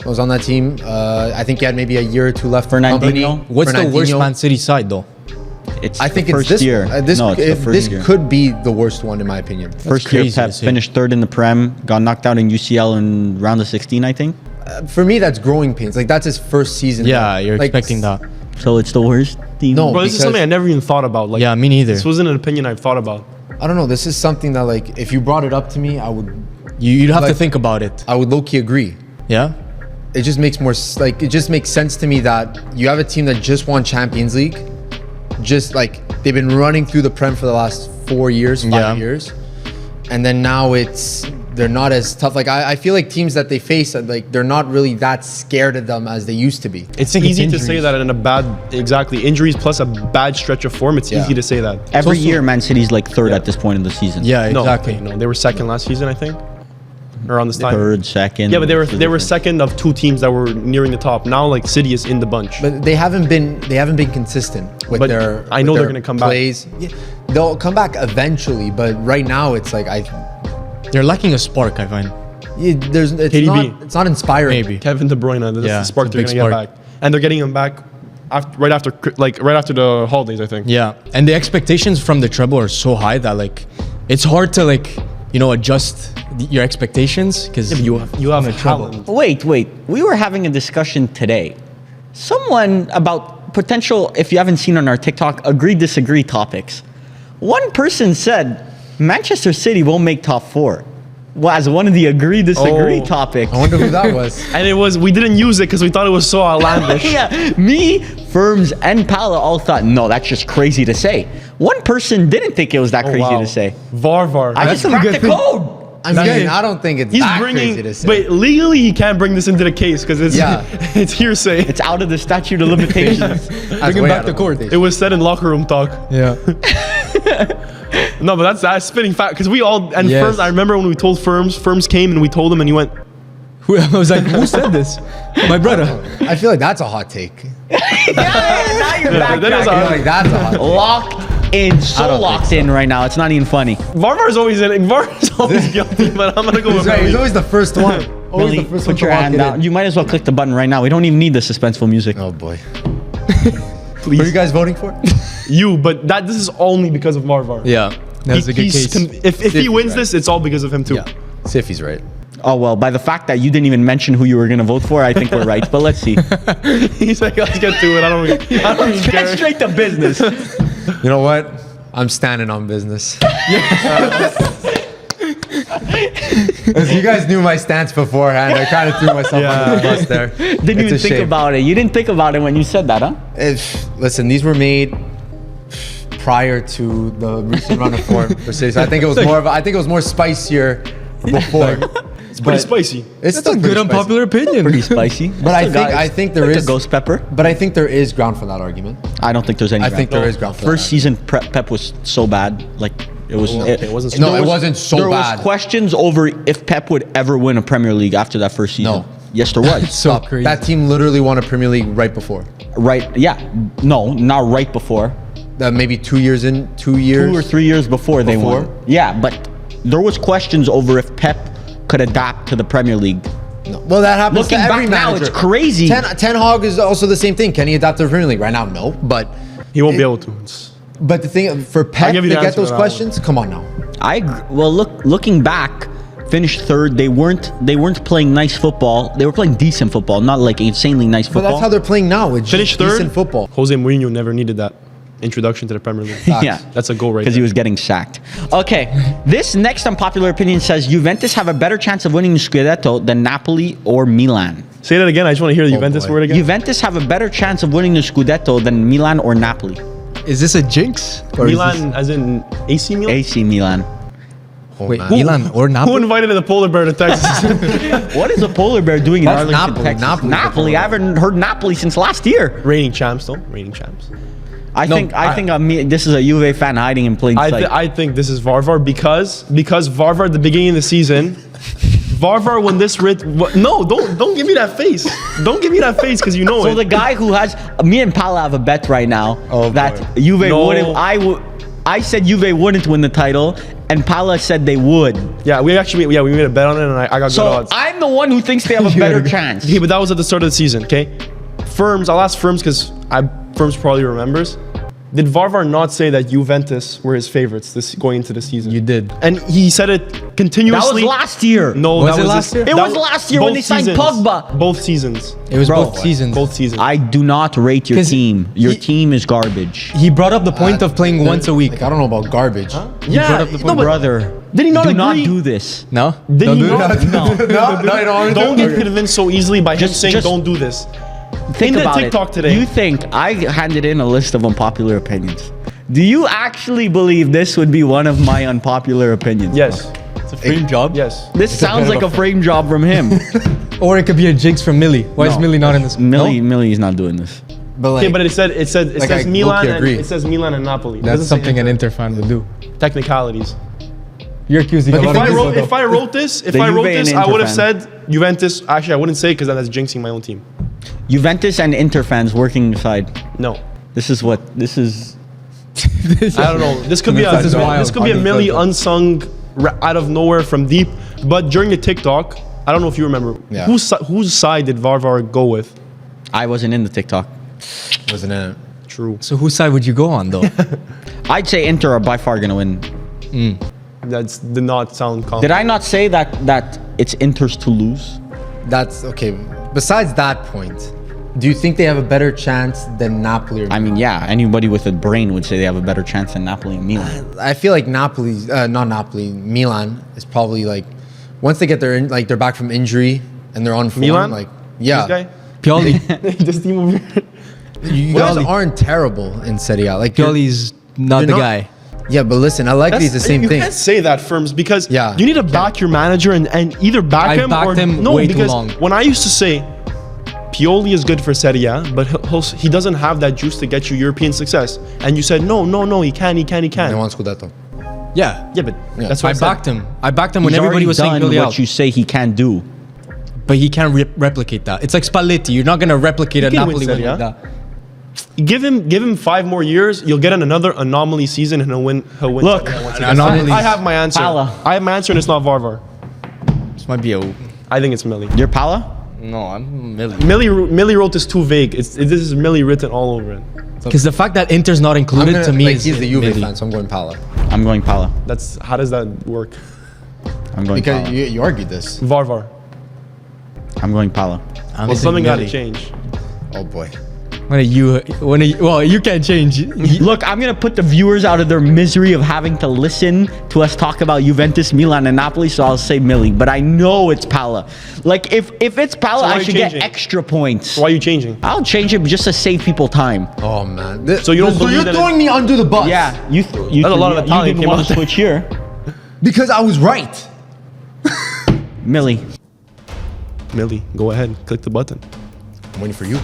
was on that team. I think he had maybe a year or two left. in Fernandinho? company. What's the worst Fernandinho. Man City side though? It's I think the it's first this year. This, no, it's the if first this year. could be the worst one in my opinion. First year crazy Pep to see. finished third in the Prem, got knocked out in UCL in round of 16, I think. For me, that's growing pains. Like that's his first season. Yeah, you're Like, expecting that. So it's the worst team. No. Bro, this is because- something I never even thought about. Like, Yeah, me neither. This wasn't an opinion I've thought about. I don't know. This is something that like if you brought it up to me, You'd have to Like- think about it. I would low key agree. Yeah. It just makes like it just makes sense to me that you have a team that just won Champions League, just like they've been running through the Prem for the last 4 years, 5 Yeah. years, and then now they're not as tough. Like I feel like teams that they face, like they're not really that scared of them as they used to be. It's think it's easy to say injuries. that in a bad, exactly, injuries plus a bad stretch of form. It's Yeah. easy to say that. Every year, Man City's like third at this point in the season. Yeah, No, exactly. no, they were second last season, I think, around this time. Third, second. Yeah, but they were different. second of two teams that were nearing the top. Now, like City is in the bunch. But they haven't been consistent with But their. I know with they're their gonna come back. plays. Yeah, they'll come back eventually, but right now it's like They're lacking a spark, I find. KDB. It's not inspiring. Maybe. Kevin De Bruyne, that's Yeah, the spark it's a they're big gonna spark. get back, and they're getting him back right after the holidays, I think. Yeah, and the expectations from the treble are so high that like it's hard to like adjust your expectations because Yeah, but you have a treble. talent. Wait. We were having a discussion today. Someone about potential, if you haven't seen on our TikTok, agree, disagree topics. One person said Manchester City won't make top 4. Well, as one of the agree, disagree Oh. topics. I wonder who that was. And we didn't use it because we thought it was so outlandish. Yeah, me, Firms, and Pala all thought, no, that's just crazy to say. One person didn't think it was that Oh, crazy wow. to say. VAR. I just cracked the code. I mean, I don't think it's He's that bringing, crazy to say. but legally he can't bring this into the case because it's Yeah. it's hearsay. It's out of the statute of limitations. That's Bring him way back out to of court. It was said in locker room talk. Yeah. No, but that's spitting fact because we all and Yes. Firms. I remember when we told Firms came and we told him and he went. I was like, who said this? My brother. I feel like that's a hot take. Now you're that is I a- feel like that's a hot take. locked in, so locked in right now. It's not even funny. VAR's always in. VAR's always guilty, but I'm gonna go with He's, right, he's Millie. always the first one. Always Millie, the first one put to your lock hand it down. in. You might as well click the button right now. We don't even need the suspenseful music. Oh boy. Please. Who are you guys voting for? You, but this is only because of Marvar. Yeah, that's a good case. If he Siffy, wins right? this, it's all because of him too. Yeah. Siffy's right. Oh, well, by the fact that you didn't even mention who you were going to vote for, I think we're right. But let's see. He's like, let's get to it. I don't even Get care. straight to business. You know what? I'm standing on business. As you guys knew my stance beforehand, I kind of threw myself under the bus there. Didn't It's even a think shame. about it. You didn't think about it when you said that, huh? Listen, these were made prior to the recent run of form for City. So I think it was more spicier before. It's pretty spicy. It's That's still a good pretty spicy. unpopular opinion. Pretty spicy. But I think there like is a ghost pepper. But I think there is ground for that argument. I don't think there's any. I think ground. there is ground for First that. season Pep was so bad. Like it was. it wasn't so No, bad. it wasn't so there bad. was questions over if Pep would ever win a Premier League after that first season. No. Yes, there was. So Stop. crazy. That team literally won a Premier League right before. Right? Yeah. No, not right before. Maybe 2 years in, 2 years. 2 or 3 years before they Before? won. Yeah, but there was questions over if Pep could adapt to the Premier League. No. Well, that happens Looking to every back now, manager. it's crazy. Ten Hag is also the same thing. Can he adapt to the Premier League right now? No, but He won't be able to. but the thing for Pep to give you the get answer those to that questions, come on now. Well, looking back, finished third. They weren't playing nice football. They were playing decent football, not like insanely nice But football. that's how they're playing now. It's Finished just third. decent football. Jose Mourinho never needed that introduction to the Premier League. Yeah. That's a goal right Because there. he was getting sacked. Okay, this next unpopular opinion says Juventus have a better chance of winning the Scudetto than Napoli or Milan. Say that again. I just want to hear the Juventus boy. word again. Juventus have a better chance of winning the Scudetto than Milan or Napoli. Is this a jinx? Or is Milan, as in AC Milan. AC Milan. Oh, Wait, man. Milan or Who Napoli? invited the polar bear to Texas? What is a polar bear doing in That's Arlington, Napoli. Texas? Napoli. I haven't heard Napoli since last year. Reigning champs, though. Reigning champs. I think this is a Juve fan hiding in plain sight. I think this is Varvar because Varvar at the beginning of the season, Varvar when this no, don't give me that face. Don't give me that face because you know So it. the guy who has me and Pala have a bet right now Oh, that boy. Juve No. wouldn't. I said Juve wouldn't win the title, and Pala said they would. Yeah, we made a bet on it and I got good So odds. I'm the one who thinks they have a better chance. Okay, but that was at the start of the season, okay? Firms, I'll ask Firms because Firms probably remembers. Did Varvar not say that Juventus were his favorites this going into the season? You did. And he said it That was continuously. last year. No, Was that it was last year? It was last year when both they signed seasons. Pogba. Both seasons. It was Bro, both seasons. Both seasons. I do not rate your 'Cause team. Your he- team is garbage. He brought up the point of playing once a week. Like, I don't know about garbage. yeah, brought up the no, point. but Brother, did he not do agree? not do this. No? Did Don't he do not? that. No, Don't get convinced so easily by him Just- saying just- don't do this. Think In the about TikTok it. today. You think I handed in a list of unpopular opinions? Do you actually believe this would be one of my unpopular opinions? Yes. It's a frame job. Yes. This sounds like a frame job from him. Or it could be a jinx from Millie. Why is No. Millie not in this? Millie's not doing this. But like, Okay, but it Like, says I Milan low-key and agree. it says Milan and Napoli. It That's doesn't say something an Inter. Inter fan would do. Technicalities. You're accusing a If lot of I people, wrote though. if I wrote this, The I Juve and I Inter would have fan. said Juventus. Actually, I wouldn't say because then that's jinxing my own team. Juventus and Inter fans working aside. No. This is. I don't know. This could be This is wild. this could be a Millie unsung out of nowhere from deep. But during the TikTok, I don't know if you remember. Yeah. Whose side did Varvar go with? I wasn't in the TikTok. wasn't in it. True. So whose side would you go on, though? I'd say Inter are by far gonna win. That did not sound confident. Did I not say that it's Inter's to lose? That's okay. Besides that point, do you think they have a better chance than Napoli? Or I mean, yeah, anybody with a brain would say they have a better chance than Napoli and Milan. I feel like not Napoli, Milan is probably like once they get they're back from injury and they're on form. Milan? Like yeah, This Pioli. guy? this team over here. you guys Pioli. aren't terrible in Serie A. Like you're- Pioli's not you're the guy. Yeah, but listen, Allegri is the same you thing. can't say that, Firms, because Yeah. you need to back your manager and either back I've him backed or him no. way too Because long. when I used to say Pioli is good for Serie A, but he doesn't have that juice to get you European success, and you said no, he can. They want Scudetto. Yeah. Yeah, but Yeah. that's what I I said. backed him. I backed him when He's everybody already was saying done Pioli what out. you say he can do. But he can't replicate that. It's like Spalletti. You're not going to replicate a can win Napoli win Serie A. like that. Give him 5 more years. You'll get another anomaly season, and he'll win. Look, Serie A once an again. anomaly. I have my answer. Pala. I have my answer, and it's not Varvar. This might be a... I think it's Millie. You're Pala? No, I'm Millie. Millie wrote this too vague. This is Millie written all over it. Because the fact that Inter's not I'm included gonna, to me like is he's the Juve Millie. fan, so I'm going Pala. I'm going Pala. That's how does that work? I'm going Because Pala. you argued this. Varvar. I'm going Pala. I'm Well, saying something got to Millie. change. Oh boy. Well, you can't change. Look, I'm gonna put the viewers out of their misery of having to listen to us talk about Juventus, Milan, and Napoli. So I'll say Millie, but I know it's Pala. Like if it's Pala, So why I are you should get changing? extra points. Why are you changing? I'll change it just to save people time. Oh man. So you don't so believe you're that throwing me under the bus? Yeah, you. That's a lot of Italian You came didn't want out to there. switch here, Because I was right. Millie. Millie, go ahead. Click the button. I'm waiting for you.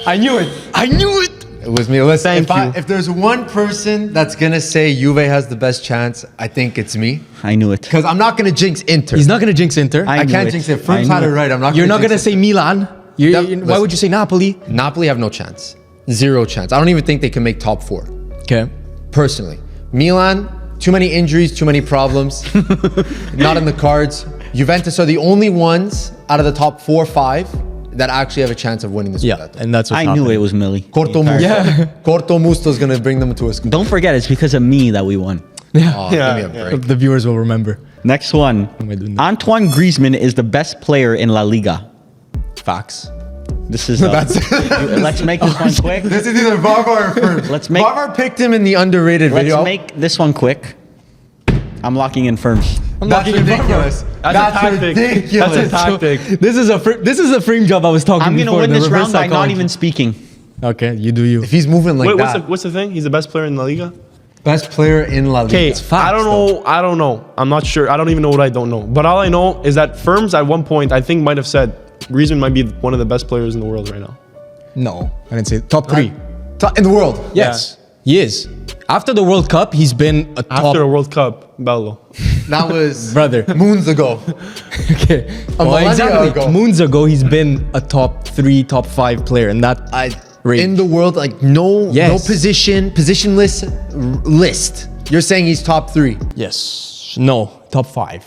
I knew it. I knew it. It was me. Listen, Thank you. if there's one person that's gonna say Juve has the best chance, I think it's me. I knew it. Because I'm not gonna jinx Inter. He's not going to jinx Inter. I knew can't it. jinx it. I Firms knew had it it. right. I'm not. You're not going to jinx say Milan. Why listen. would you say Napoli? it. Napoli have no chance. Zero chance. I don't even think they can make top 4. Okay. Personally, Milan, too many injuries, too many problems. Not in the cards. Juventus are the only ones out of the top 4 or 5 that actually have a chance of winning this. Yeah, Scudetto. and that's what's I knew happening. it was Millie. Corto Musto. Yeah. Corto Musto is gonna bring them to a Scudetto. Don't forget, it's because of me that we won. Yeah. Oh, Yeah, give me a yeah. break. The viewers will remember. Next one. am I doing that? Antoine Griezmann is the best player in La Liga. Facts. This is. Let's make this one quick. This is either Varvar or Firms. Let's make- Varvar picked him in the underrated Let's video. make this one quick. I'm locking in Firms. That's ridiculous. That's a tactic. ridiculous. That's a tactic. This is a frame job I was talking I'm gonna before, win the this reverse round by not psychology. even speaking. Okay, you do you. If he's moving like Wait, that, what's the thing? He's the best player in La Liga? Best player in La Liga. Okay, It's facts, I don't know. I don't know. I'm not sure. I don't even know what I don't know. But all I know is that Firms at one point I think might have said Griezmann might be one of the best players in the world right now. No, I didn't say top 3. In the world. Yes, he is. After the World Cup, he's been a top. After a World Cup, Bello. That was Brother. moons ago. Okay. millennia ago. Moons ago, he's been a top 3, top 5 player, and that range. In the world, like no Yes. positionless list. You're saying he's top 3. Yes. No, top 5.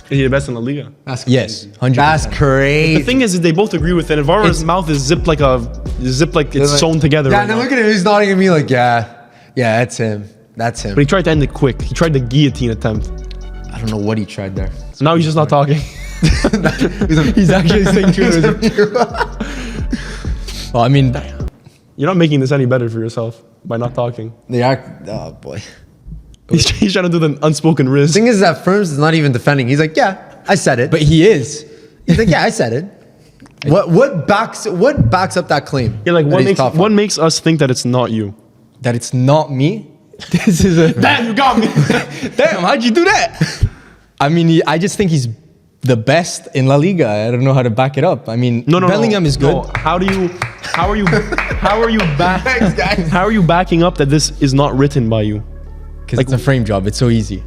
He's the best in the Liga. Yes, 100%. That's crazy. The thing is they both agree with it. And Varvar's mouth is zipped like it's sewn together. Yeah, right now now. look at him. He's nodding at me like, yeah, that's him. That's him. But he tried to end it quick. He tried the guillotine attempt. I don't know what he tried there. So now he's just not talking. He's actually saying truth. Well, I mean, You're not making this any better for yourself by not talking. They act. Oh boy. He's trying to do the unspoken riz. The thing is that Firms is not even defending. He's like, yeah, I said it. but he is. He's like, yeah, I said it. What backs up that claim? Yeah, like that what he's makes top five? what makes us think that it's not you? That it's not me. This is a Damn, you got me. damn. How'd you do that? I mean, I just think he's the best in La Liga. I don't know how to back it up. I mean, Bellingham is good. No. How are you backing up that this is not written by you? Because it's a frame job. It's so easy.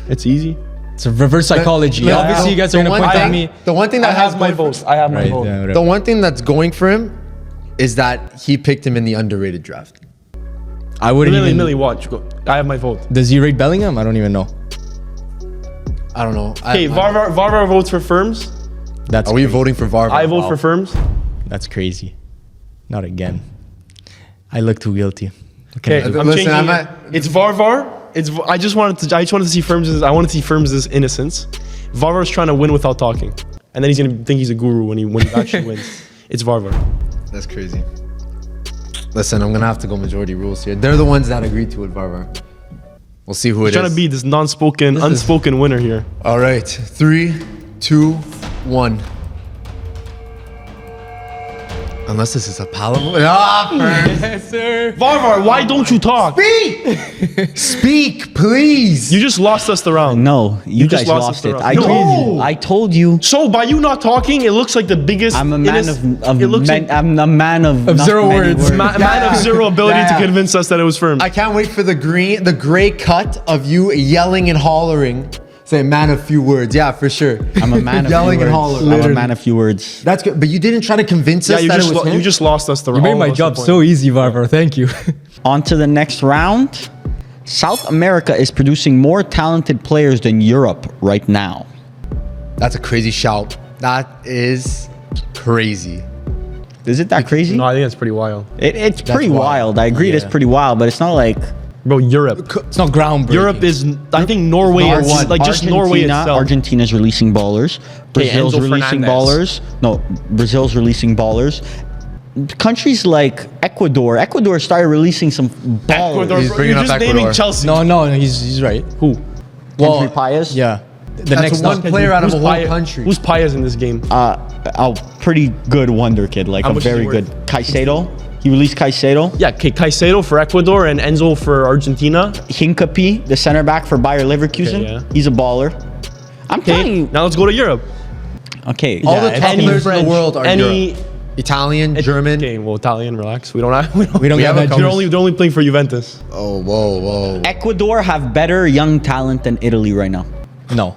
It's easy. It's a reverse psychology. Yeah. Obviously, you guys are The going to one point at thing- me. The one thing that has my vote. I have my Right, vote. yeah, whatever. The one thing that's going for him is that he picked him in the underrated draft. I wouldn't even. Millie, watch. Go. I have my vote. Does he rate Bellingham? I don't even know. I don't know. Okay, Varvar votes for Firms. That's Are we crazy. voting for Varvar? I vote for Firms. That's crazy. Not again. I look too guilty. Okay, I'm Listen, changing I'm it. It's Varvar. I just wanted to see Firms. I want to see Firms' innocence. Varvar's trying to win without talking, and then he's gonna think he's a guru when he actually wins. It's Varvar. That's crazy. Listen, I'm gonna have to go majority rules here. They're the ones that agreed to it, Varvar. We'll see who He's it trying is. to be this unspoken winner here. All right, 3, 2, 1. Unless this is a Palamo. Yes, sir. Varvar, why don't you talk? Speak, please. You just lost us the round. No, you just guys lost lost us it. the I round. told No. you. I told you. So by you not talking, it looks like the biggest. I'm a man of it looks like I'm a man of not zero many words. a man of zero ability Yeah. to convince us that it was Firm. I can't wait for the gray cut of you yelling and hollering. Say, man of few words. Yeah, for sure. I'm a man of yelling few and words. hollering. I'm a man of few words. That's good. But you didn't try to convince Yeah, us you that just, it was him. you just lost us the You round. made my job so easy, Varvar. Thank you. On to the next round. South America is producing more talented players than Europe right now. That's a crazy shout. That is crazy. Is it that crazy? No, I think that's pretty wild. It's pretty wild. wild. I agree, it's Yeah. pretty wild, but it's not like Bro, Europe. It's not groundbreaking. Europe is, I think Norway is Argent- like just Norway itself. Argentina's releasing ballers. Brazil's Enzo releasing Fernandez. ballers. No, Brazil's releasing ballers. Countries like Ecuador. Ecuador started releasing some ballers. Ecuador, He's bro, bringing you're up just Ecuador. naming Chelsea. No, he's right. Who? Kendry Páez. Yeah. The That's next one player out of a whole Páez- country. Who's Páez in this game? A pretty good wonder kid, like How a much is he very worth? good Caicedo. He released Caicedo. Yeah, okay, Caicedo for Ecuador and Enzo for Argentina. Hincapié, the center back for Bayer Leverkusen. Okay, yeah. He's a baller. I'm telling Okay, you. now let's go to Europe. Okay. All the top Any players in French, the world are any Europe. Italian, German. Okay, well, Italian, relax. We don't have. We don't We get have a that. couple- They're only playing for Juventus. Oh, whoa. Ecuador have better young talent than Italy right now. No.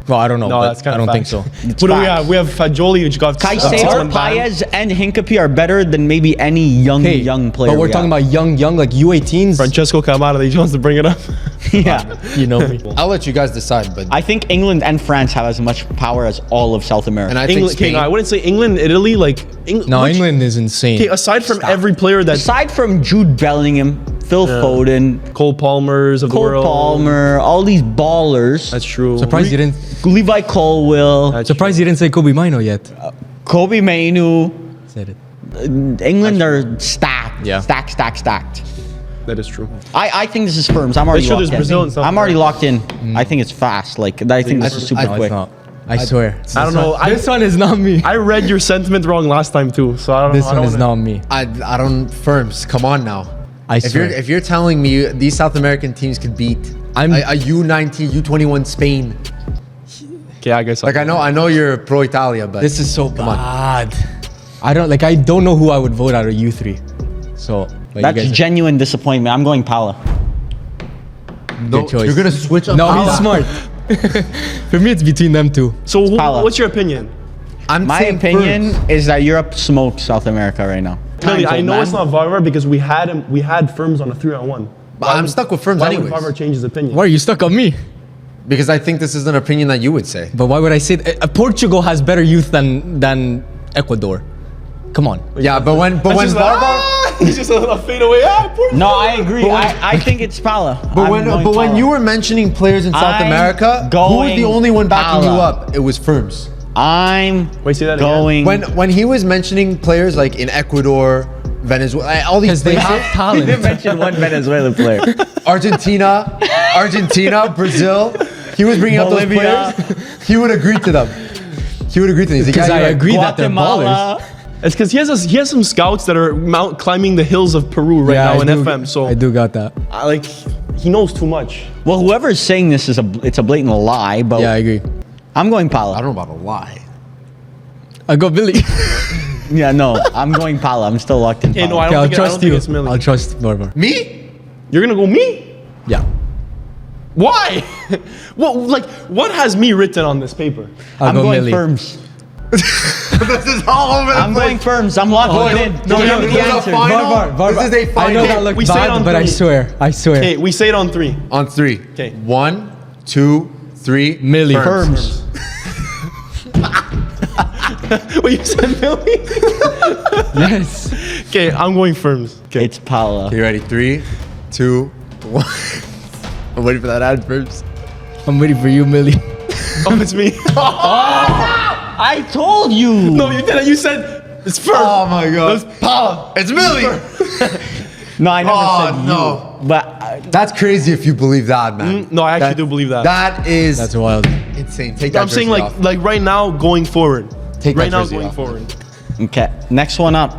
Well, I don't know. No, but that's kind I of don't think facts. so. Who do we facts. have? We have Fagioli, which got Caicedo, Páez, and Hincapié are better than maybe any young player. But we're we talking have. about young, like U18s. Francesco Camara. He wants to bring it up. Yeah. You know me. I'll let you guys decide, but I think England and France have as much power as all of South America. and I think England, okay, Spain. no, I wouldn't say England, Italy, like No, England is insane. Okay, aside from every player that's Aside from Jude Bellingham, Phil Foden, Cole Palmer's of the Cole world. Palmer, all these ballers, That's true. Surprised you didn't. Levi Colwill, That's Surprised you didn't say Kobe Mino yet. Kobe Mainu, Said it. England are stacked. Yeah. Stacked. That is true. I think this is firms. I'm already It's true, locked there's Brazil and in. South I'm already America. locked in. I think it's fast. Like I think this is super No, quick. it's not. I swear. I don't know. This one is not me. I read your sentiment wrong last time too, so I don't This know. one is not me. I don't. Firms, come on now. I swear. If you're telling me these South American teams could beat a U19, U21 Spain, Okay, I guess. like I know you're pro Italia, but This is so bad. I don't know who I would vote out of U3. So but you That's guys- genuine disappointment. I'm going Pala. no, good choice. you're gonna switch up. No, Pala. he's smart. For me, it's between them two. So Pala. what's your opinion? I'm My saying opinion first. is that Europe smokes South America right now. Really, I Times, know man. it's not Varvar because we had him. We had Firms on a 3-on-1. But I'm stuck with Firms Why anyways. would Varvar change his opinion? Why are you stuck on me? Because I think this is an opinion that you would say. But why would I say that? Portugal has better youth than Ecuador. Come on. Yeah, but when It's just like, Varvar, he's just a fadeaway. No, I agree. I think it's Pala. but when you were mentioning players in South I'm America, who was the going only one backing you Pala. up? It was Firms. I'm Wait, say that again. going. When he was mentioning players like in Ecuador, Venezuela, all these Because they places, have talent. didn't mention one Venezuelan player. Argentina, Brazil, he was bringing up those Bolivia. players. He would agree to them. He would agree to these. Because I agree that they're ballers. Guatemala. It's because he has some scouts that are climbing the hills of Peru right now in FM. So I do got that. like he knows too much. Well, whoever's saying this is it's a blatant lie, but Yeah, I agree. I'm going I Pala. don't know about a lie. I go Billy. Yeah, no, I'm going Pala. I'm still locked in. Okay, no, Pala. I Okay, don't I'll think, I don't trust think you. it's Millie. I'll trust Barber. Me? You're gonna go me? Yeah. Why? What has me written on this paper? I'll I'm go going Millie. Firms. This is all over the I'm place. going Firms. I'm locked in. no, Give no, me no, the no, answer. final? This is a I know final. that looks We say it on bad, but I three. swear. Okay, we say it on 3. On 3. Okay. 1, 2, 3. Millie. Firms. Wait, you said Millie? Yes. Okay, I'm going Firms. Okay. It's Pala. Okay, you ready? 3, 2, 1. I'm waiting for that ad first. I'm waiting for you, Millie. Oh, it's me. I told you. No, you didn't. You said it's Firms. Oh my god. It's Pala. It's Millie. No, I never Oh, said no. you. But That's crazy if you believe that, man. No, I actually do believe that. That is That's wild. insane. Take that I'm saying jersey like off. like right now going forward. Take right that now jersey going off. forward. okay, next one up.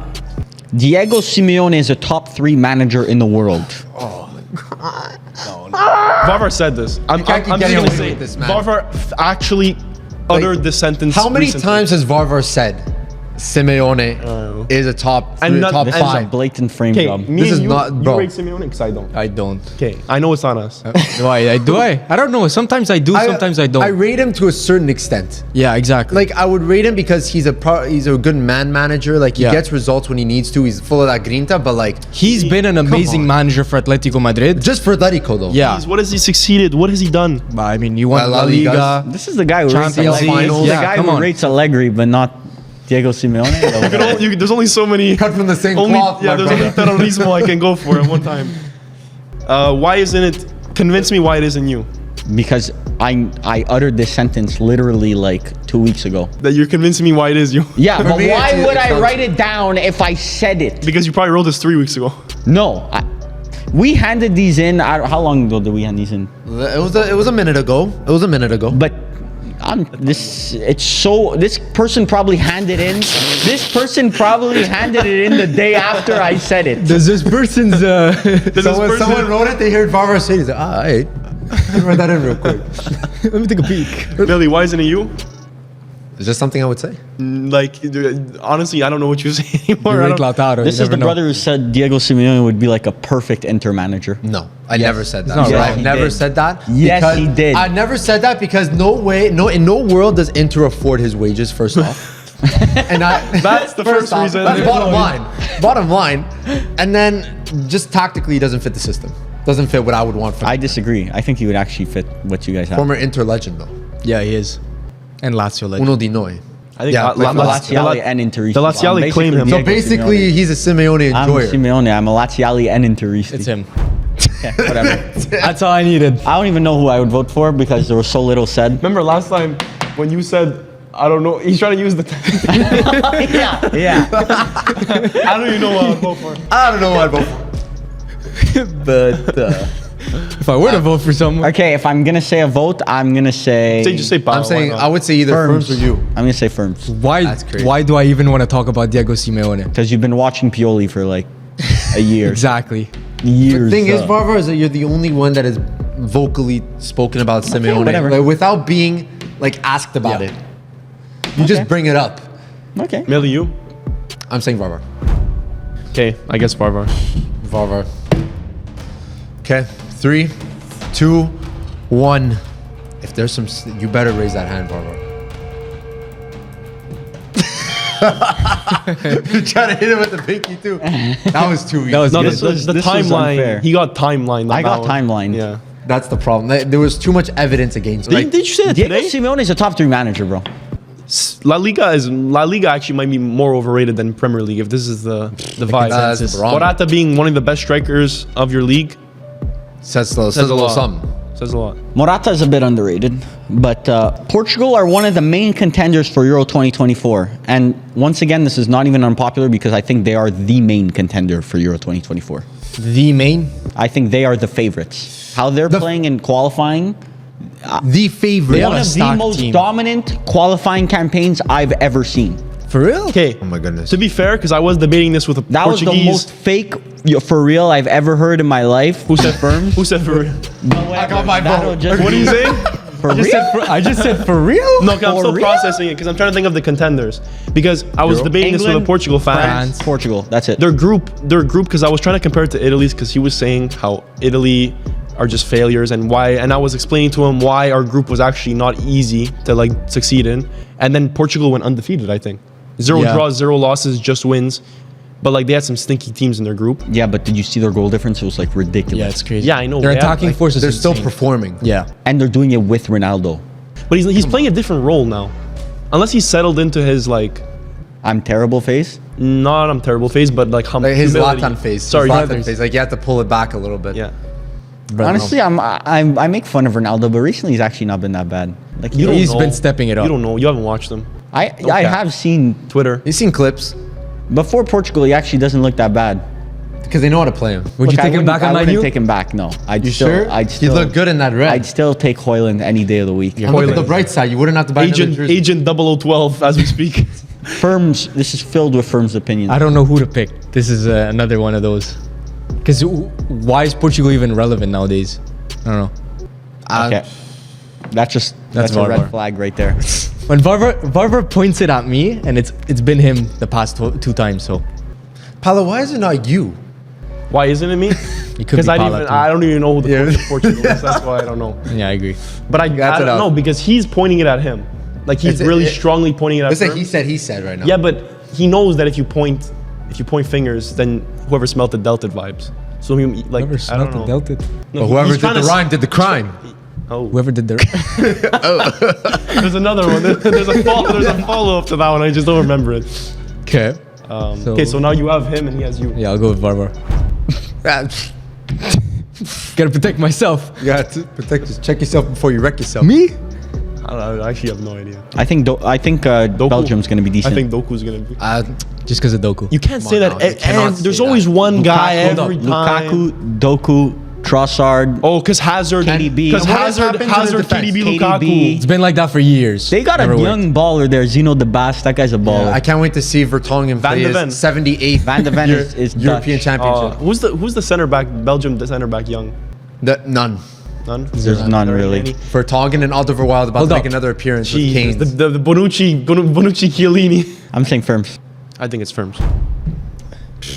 Diego Simeone is a top 3 manager in the world. Varvar said this. I'm can't keep just getting gonna away say with this, man. Varvar actually uttered this sentence. How many recently. times has Varvar said Simeone is a top And not- top This is a 5? blatant frame Okay, job. me This and is you, not- you bro. rate Simeone because I don't. I don't. Okay, I know it's on us. Do I? I don't know. Sometimes I do, sometimes I don't. I rate him to a certain extent. Yeah, exactly. Like I would rate him because he's a good man manager. Like he Yeah. gets results when he needs to. He's full of that grinta. But like He's been an amazing on. manager for Atletico Madrid. just for Atletico though. Yeah. What has he succeeded? What has he done? But I mean, you won La La Ligas. Liga. This is the guy who rates Champions Allegri. League. This is the Yeah, guy come who on. rates Allegri, but not Diego Simeone. There's only so many. Cut from the same Only, cloth, yeah, my there's brother. only terrorismo I can go for at one time. Why isn't it? Convince me why it isn't you. Because I uttered this sentence literally like 2 weeks ago. That you're convincing me why it is you. Yeah, For but me, why it's- would it's I not- write it down if I said it? Because you probably wrote this 3 weeks ago. No, we handed these in. How long ago did we hand these in? It was a minute ago. It was a minute ago. But this person probably handed in. This person probably handed it in the day after I said it. Does this person's Someone wrote it. They heard Varvar say, "He's like, ah, hey, write that in real quick." Let me take a peek. Billy, why isn't it you? It's just something I would say. Like, dude, honestly, I don't know what you say anymore. You I rate don't- Lautaro. This you is the never know. brother who said Diego Simeone would be like a perfect Inter manager. No, I never said that. not right. I've He never did. said that. Yes, because- he did. I never said that because in no world does Inter afford his wages. First off. And That's the first off, reason. That's bottom line. Bottom line. And then just tactically, he doesn't fit the system. Doesn't fit what I would want from I disagree. I think he would actually fit what you guys have. former Inter legend though. Yeah, he is. And Lazio legend. Uno di noi. I think Yeah, La- like La- Laziale La- and Interisti. the Laziale I'm claim him. basically So Diego basically, Simeone. he's a Simeone I'm enjoyer. Simeone. I'm a Laziale and Interisti. It's him. Okay, whatever. That's all I needed. I don't even know who I would vote for because there was so little said. Remember last time when you said, I don't know, he's trying to use the. Yeah. I don't even know what I'll vote for. I don't know what I'd vote for. But If I were to vote for someone, okay, if I'm gonna say a vote, I'm gonna say. Just say Pau. I'm saying why not? I would say either Firms. Firms or you. I'm gonna say Firms why? That's crazy. Why do I even want to talk about Diego Simeone? because you've been watching Pioli for like a year. Exactly. years. The thing is, Varvar, is that you're the only one that has vocally spoken about Simeone, whatever. like, without being like asked about Yeah. it. You just bring it up. Okay. Millie, you? I'm saying Varvar. Okay, I guess Varvar. Varvar. Okay, 3, 2, 1. If there's some, you better raise that hand, Varvar. You're trying to hit him with the pinky too. That was too easy. That was No, good. the This was unfair. timeline. He got timeline. I got timelined. Yeah. That's the problem. There was too much evidence against him. Did you say that Diego today? Simeone is a top 3 manager, bro. La Liga actually might be more overrated than Premier League if this is the vibe. That's the problem. Morata being one of the best strikers of your league Says a little something. says a lot. Morata is a bit underrated, but Portugal are one of the main contenders for Euro 2024. And once again, this is not even unpopular because I think they are the main contender for Euro 2024. The main. I think they are the favorites. How they're playing in qualifying, The favorite. They have one a of the stock most team. dominant qualifying campaigns I've ever seen. For real? Okay. Oh my goodness. To be fair, because I was debating this with a That was Portuguese. the most fake for real I've ever heard in my life. Who said Who said for real? I got my vote. What are you saying? For I just real? said I just said for real? No, 'cause I'm For still real? processing it because I'm trying to think of the contenders. Because I was debating this with a England, Portugal fan. France, Portugal. That's it. Their group, because I was trying to compare it to Italy's because he was saying how Italy are just failures and why, and I was explaining to him why our group was actually not easy to like succeed in, and then Portugal went undefeated. I think 0 Yeah. draws, 0 losses, just wins, but like they had some stinky teams in their group. Yeah, but did you see their goal difference? It was like ridiculous. Yeah, it's crazy. Yeah, I know. Their They have, attacking like, force is They're still insane. performing. Yeah. And they're doing it with Ronaldo. But he's playing a different role now, unless he's settled into his like I'm terrible face. not I'm terrible phase, but like Like his humility. Zlatan face. Sorry, his yeah, Zlatan face. Like you have to pull it back a little bit. yeah. Honestly, I make fun of Ronaldo, but recently he's actually not been that bad. Like You don't He's know. been stepping it up. You don't know. You haven't watched them. I Okay. have seen Twitter. You've seen clips before Portugal. He actually doesn't look that bad. because they know how to play him. Would you Look, I take him wouldn't- back on I my wouldn't view? take him back. No, I'd You still. sure? I'd He still looked good in that red. I'd still take Hoyland any day of the week. And look at the Hoyland. bright side. You wouldn't have to buy another Agent jersey. Agent 0012 as we speak. Firms. This is filled with Firms' opinions. I don't know who to pick. This is another one of those. Because why is Portugal even relevant nowadays? I don't know. Okay, that's a Varvar. red flag right there. When Varvar points it at me, and it's been him the past 2 times, so Paolo, why is it not you? Why isn't it me? it could Because be Pala, too. I don't even know who the Yeah. coach of Portugal is. That's why I don't know. Yeah, I agree. But I That's don't enough. know because he's pointing it at him. Like he's It's- really it- strongly pointing it at Let's say him. he said right now. Yeah, but he knows that if you point fingers, then whoever smelt it dealt it vibes. So he like Whoever I don't smelt know. it, dealt it. No, But whoever he's did trying the to rhyme did the crime. Oh, Whoever did the there's another one. There's a follow up to that one. I just don't remember it. okay. Okay, so now you have him and he has you. Yeah, I'll go with Varvar. Gotta protect myself. You got to protect. Just check yourself before you wreck yourself. Me? I don't know, I actually have no idea. I think Belgium's gonna be I decent. think Doku's gonna be. Just because of Doku. You can't say on that. now, you cannot There's say always that. one guy every time. Lukaku, Doku, Trossard. Oh, because Hazard, KDB. because And what has Hazard, happened to the Hazard, defense? KDB, KDB. Lukaku. It's been like that for years. They got a Never worked. young baller there, Zeno de Bast. That guy's a baller. I can't wait to see Vertonghen Van play de Ven. his 78th Van de Ven is European Dutch. Championship. Who's the center back? Belgium, the center back, young. None. None. There's none really. Vertonghen and Alderweireld about Hold to up. make another appearance with Jesus, Kane. the Bonucci Chiellini. I'm saying Firms. I think it's Firms.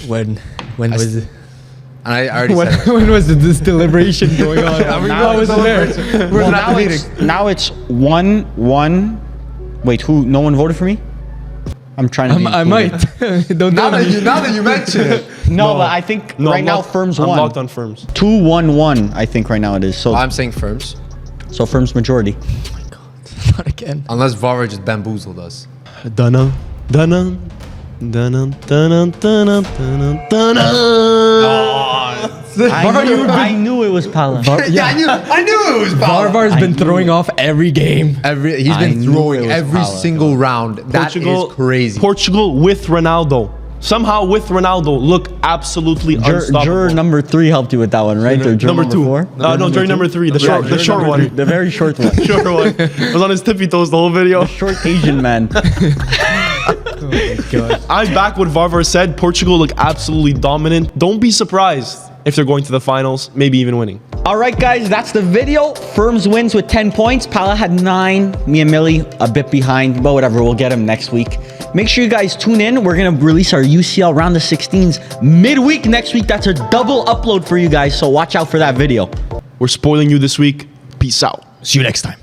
When was it? And I already said it. When was this deliberation going on? Now I wasn't there. Well, now it's 1-1. Wait, who? No one voted for me? I'm trying to. be I included. might. Don't Now tell me. that you mention it. No, but I think No, right I'm now locked- Firms I'm won. locked on Firms. 2-1-1. I think right now it is. So I'm saying firms. Firms majority. Not again. Unless Varvar just bamboozled us. Dunna, dunna, dunna, dunna, dunna, dunna, dunna. I knew it was Pala. Yeah, I knew it was Varvar's been throwing off every game. He's I been knew it throwing was every Pala. single round. That is crazy. Portugal with Ronaldo. Somehow with Ronaldo look absolutely unstoppable. Juror number 3 helped you with that one, right? Or juror Number 2. 4? No, jury number 3. The short, the short one. The very short one. Short one. Was on his tippy toes the whole video. Short Asian man. I'm back what Varvar said. Portugal look absolutely dominant. Don't be surprised if they're going to the finals, maybe even winning. All right, guys, that's the video. Firms wins with 10 points. Pala had 9. Me and Millie a bit behind, but whatever. We'll get him next week. Make sure you guys tune in. We're going to release our UCL round of 16s midweek next week. That's a double upload for you guys, so watch out for that video. We're spoiling you this week. Peace out. See you next time.